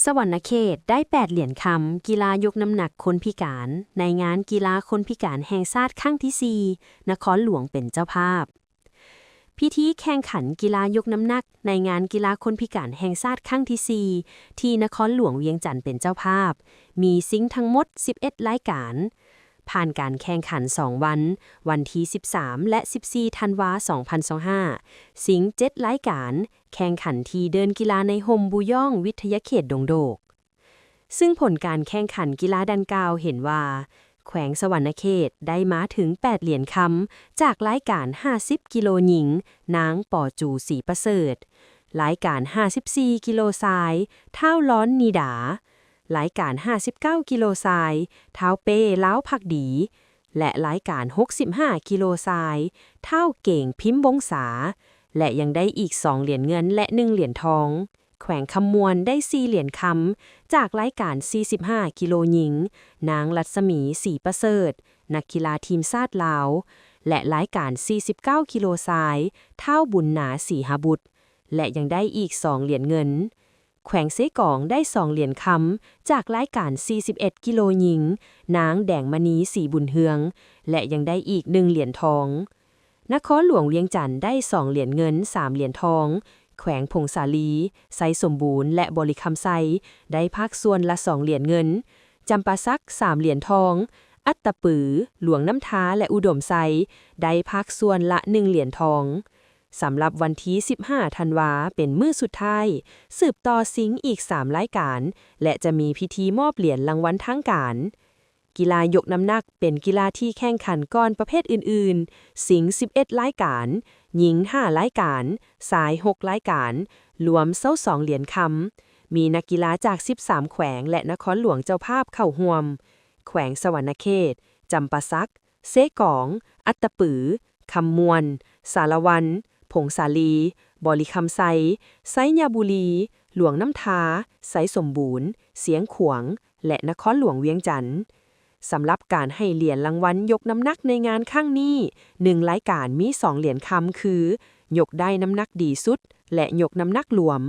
สวรรณเขตได้8เหรียญคำกีฬายกน้ำหนักคนพิการในงานกีฬาคนพิการแห่งชาติครั้งที่ 4นครหลวงเป็นเจ้าภาพพิธีแข่งขันกีฬายกน้ำหนักในงานกีฬาคนพิการแห่งชาติครั้งที่ 4ที่นครหลวงเวียงจันทร์เป็นเจ้าภาพมีซิงค์ทั้งหมด11รายการผ่านการแข่งขัน2วันที่13และ14ธันวาคม2025ซิงค์7รายการแข่งขันที่เดินกีฬาในห่มบูย่องวิทยาเขตดงโดกซึ่งผลการแข่งขันกีฬาดังกล่าวเห็นว่าแขวงสวรรณเขตได้มาถึง8เหรียญคำจากรายการ50กิโลหญิงนางป่อจูศรีประเสริฐรายการ54กิโลทรายเท่าร้อนนีดารายการ59กิโลทรายเท้าเป้ล้าวผักดีและรายการ65กิโลทรายเท่าเก่งพิมพ์วงศาและยังได้อีก2เหรียญเงินและ1เหรียญทองแขวงคำมวลได้4เหรียญคำจากรายการ45กิโลหญิงนางรัศมีศรีประเสริฐนักกีฬาทีมชาติลาวและรายการ49กิโลทรายเท่าบุญนาศรีหบุตรและยังได้อีก2เหรียญเงินแขวงเซกองได้2เหรียญคำจากรายการ41กิโลหญิงนางแดงมณีศรีบุญเฮืองและยังได้อีก1เหรียญทองนครหลวงเวียงจันทร์ได้2เหรียญเงิน3เหรียญทองแขวงพงษาลีไซสมบูรณ์และบริคำไซได้ภาคส่วนละ2เหรียญเงินจำปาสัก3เหรียญทองอัตตปือหลวงน้ำท้าและอุดมไซได้ภาคส่วนละ1เหรียญทองสำหรับวันที่15ธันวาเป็นมื้อสุดท้ายสืบต่อซิงค์อีก3รายการและจะมีพิธีมอบเหรียญรางวัลทางการกีฬายกน้ำหนักเป็นกีฬาที่แข่งขันก่อนประเภทอื่นๆซิงค์11รายการหญิง5รายการชาย6รายการรวม22เหรียญคำมีนักกีฬาจาก13แขวงและนครหลวงเจ้าภาพเข้าร่วมแขวงสวรรณเขตจำปาสักเซกองอัตตปือคำมวลสารวันผงสาลีบริคำไซไซยาบุรีหลวงน้ำท้าไซสมบูรณ์เสียงขวงและนครหลวงเวียงจันทร์สำหรับการให้เหรียญรางวัลยกน้ำหนักในงานครั้งนี้1รายการมี2เหรียญคำคือยกได้น้ำหนักดีสุดและยกน้ำหนักรวม